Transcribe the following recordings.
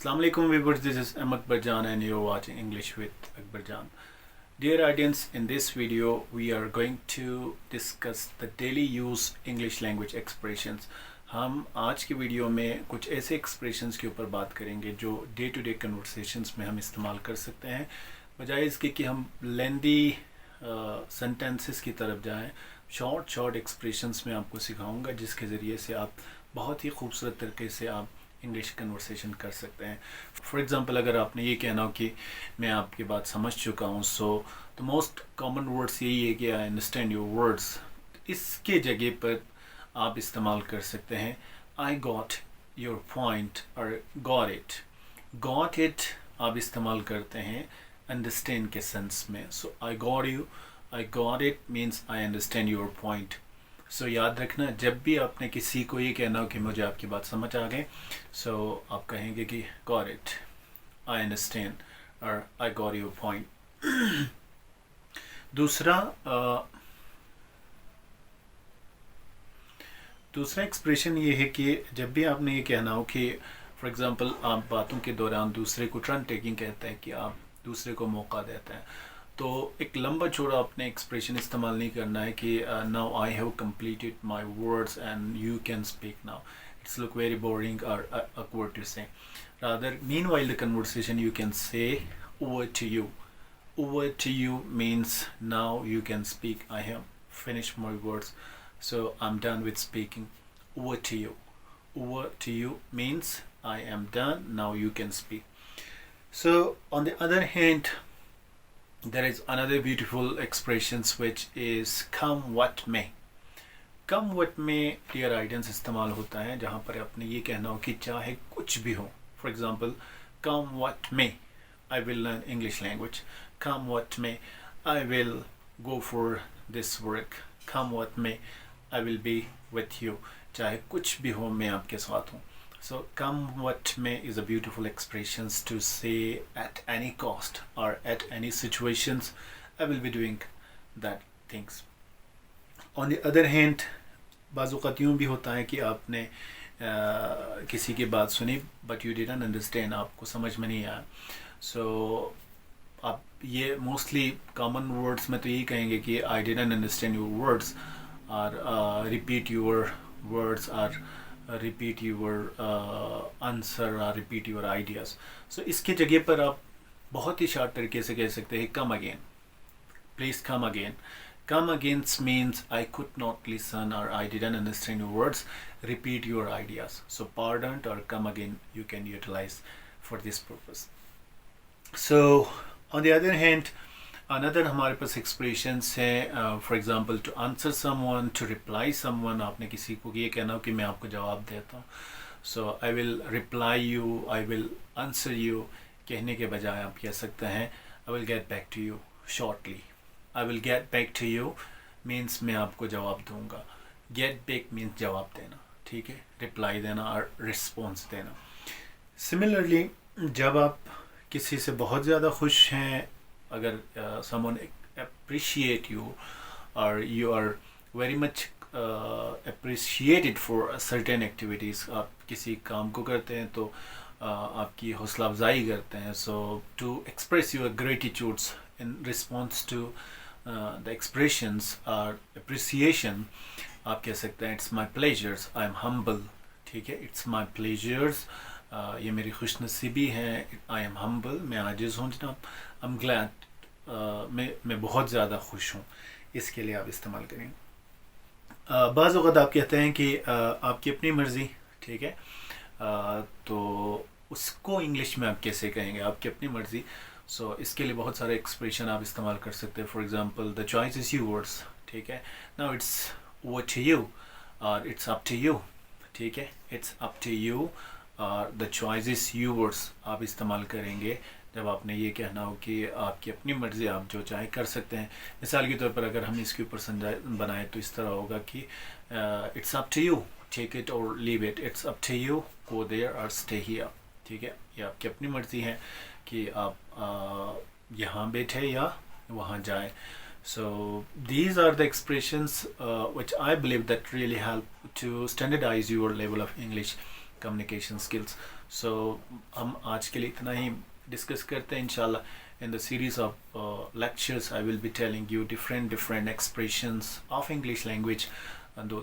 Assalamu alaikum viewers, this is Akbar and you're watching English with Akbar. Dear audience, in this video we are going to discuss the daily use English language expressions. हम आज की video में कुछ ऐसे expressions के ऊपर बात करेंगे जो डे टू डे कन्वर्सेशंस में हम इस्तेमाल कर सकते हैं, बजाय इसके कि हम लेंदी सेंटेंसेस की तरफ जाएं। शॉर्ट एक्सप्रेशंस में आपको सिखाऊंगा जिसके ज़रिए से आप बहुत ही खूबसूरत तरीके से आप इंग्लिश कन्वर्सेशन कर सकते हैं। फॉर एग्ज़ाम्पल, अगर आपने ये कहना हो कि मैं आपकी बात समझ चुका हूँ, so the most common words यही है कि आई अंडरस्टैंड योर वर्ड्स। इसके जगह पर आप इस्तेमाल कर सकते हैं आई गॉट योर पॉइंट और गॉट इट आप इस्तेमाल करते हैं अंडरस्टैंड के सेंस में। So I got it means I understand your point. So याद रखना, जब भी आपने किसी को ये कहना हो कि मुझे आपकी बात समझ आ गई, सो आप कहेंगे कि गॉट इट, आई अंडरस्टैंड और आई गॉट योर पॉइंट। दूसरा एक्सप्रेशन ये है कि जब भी आपने ये कहना हो कि फॉर एग्ज़ाम्पल आप बातों के दौरान दूसरे को टर्न टेकिंग कहते हैं कि आप दूसरे को मौका देते हैं, तो एक लंबा चौड़ा अपने एक्सप्रेशन इस्तेमाल नहीं करना है कि now I have completed my words and you can speak now. It's look very boring और awkward to say. Rather, meanwhile the conversation you can say over to you. Over to you means now you can speak. I have finished my words, so I'm done with speaking. Over to you. Over to you means I am done, now you can speak. So on the other hand, there is another beautiful expressions which is come what may. Come what may dear audience इस्तेमाल होता है जहाँ पर आपने ये कहना हो कि चाहे कुछ भी हो। For example, come what may, I will learn English language. Come what may, I will go for this work. Come what may, I will be with you. चाहे कुछ भी हो मैं आपके साथ हूँ। So come what may is a beautiful expressions to say at any cost or at any situations I will be doing that things. On the other hand, बाज़ औक़ात यूँ भी होता है कि आपने किसी की बात सुनी but you didn't understand, आपको समझ में नहीं आया। So आप ये mostly common words में तो यही कहेंगे कि I didn't understand your words or repeat your words or repeat your answer or repeat your ideas. So इसके जगह पर आप बहुत ही शार्ट तरीके से कह सकते हैं come again, please come again. Come again means I could not listen or I didn't understand your words, repeat your ideas. So pardon or come again you can utilize for this purpose. So on the other hand, another हमारे पास expressions हैं, for example to answer someone, to reply someone. आपने किसी को ये कहना हो कि मैं आपको जवाब देता हूँ, so I will reply you, I will answer you कहने के बजाय आप कह सकते हैं I will get back to you shortly. I will get back to you means मैं आपको जवाब दूंगा. Get back means जवाब देना, ठीक है, reply देना और response देना. Similarly, जब आप किसी से बहुत ज़्यादा खुश हैं, अगर someone appreciate you or you are very much appreciated for certain activities, आप किसी काम को करते हैं तो आपकी हौसला अफजाई करते हैं, so to express your gratitudes in response to the expressions or appreciation आप कह सकते हैं it's my pleasures, I am humble, ठीक है, it's my pleasures, ये मेरी खुशनसीबी है, I am humble, मैं आजिज़ हूँ जनाब, I'm glad, मैं बहुत ज़्यादा खुश हूँ, इसके लिए आप इस्तेमाल करेंगे। बाज़ वक़्त आप कहते हैं कि आपकी अपनी मर्ज़ी, ठीक है, तो उसको इंग्लिश में आप कैसे कहेंगे, आपकी अपनी मर्ज़ी। सो इसके लिए बहुत सारे एक्सप्रेशन आप इस्तेमाल कर सकते हैं। For example the choice is yours, ठीक है, now it's over to you और इट्स अप टू यू, ठीक है, इट्स अप टू यू और द चॉइस इज़ योर्स आप इस्तेमाल करेंगे जब आपने ये कहना हो कि आपकी अपनी मर्ज़ी, आप जो चाहे कर सकते हैं। मिसाल के तौर पर अगर हम इसके ऊपर संजाए बनाए तो इस तरह होगा कि it's up to you, take it और leave it, it's up to you, go there और स्टे हियर, ठीक है, ये आपकी अपनी मर्ज़ी है कि आप यहाँ बैठे या वहाँ जाए। So these are the expressions which I believe that really help to standardize your level of English communication skills. So हम आज के लिए इतना ही डिस्कस करते हैं इंशाल्लाह. In the series of lectures, I will be telling you different expressions of English language, and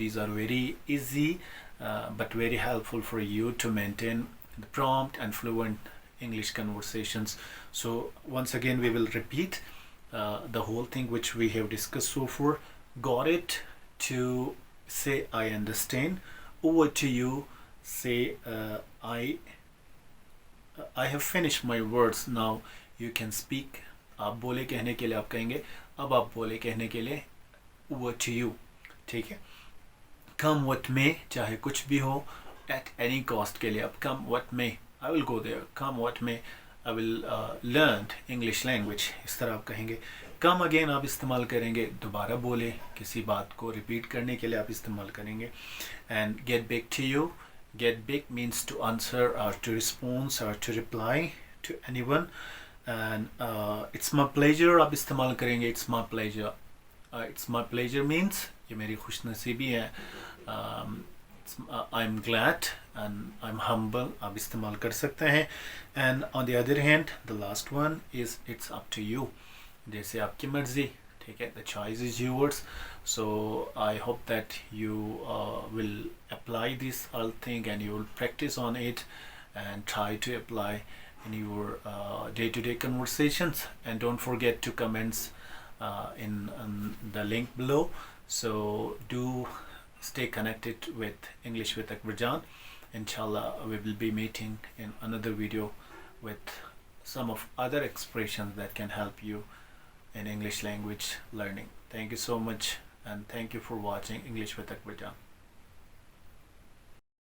these are very easy but very helpful for you to maintain the prompt and fluent English conversations. So once again we will repeat the whole thing which we have discussed so far. Got it? To say I understand. Over to you. Say I have finished my words. Now you can speak. आप बोले कहने के लिए आप कहेंगे, अब आप बोले कहने के लिए over to you. ठीक है. Come what may, चाहे कुछ भी हो, at any cost के लिए अब come what may, I will go there. Come what may, I will learn English language. इस तरह आप कहेंगे. Come again आप इस्तेमाल करेंगे दोबारा बोले, किसी बात को रिपीट करने के लिए आप इस्तेमाल करेंगे. And get back to you. Get back means to answer or to respond or to reply to anyone. And it's my pleasure आप इस्तेमाल करेंगे. It's my pleasure. It's my pleasure means ये मेरी खुशनसीबी है. I'm glad and I'm humble आप इस्तेमाल कर सकते हैं. And on the other hand, the last one is it's up to you. जैसे आपकी मर्जी. ठीक है. The choice is yours. So I hope that you will apply this all thing and you will practice on it and try to apply in your day-to-day conversations. And don't forget to comments in the link below. So do stay connected with English with Akbar Jan. Inshallah we will be meeting in another video with some of other expressions that can help you in English language learning. Thank you so much and thank you for watching English with Akbar Jan.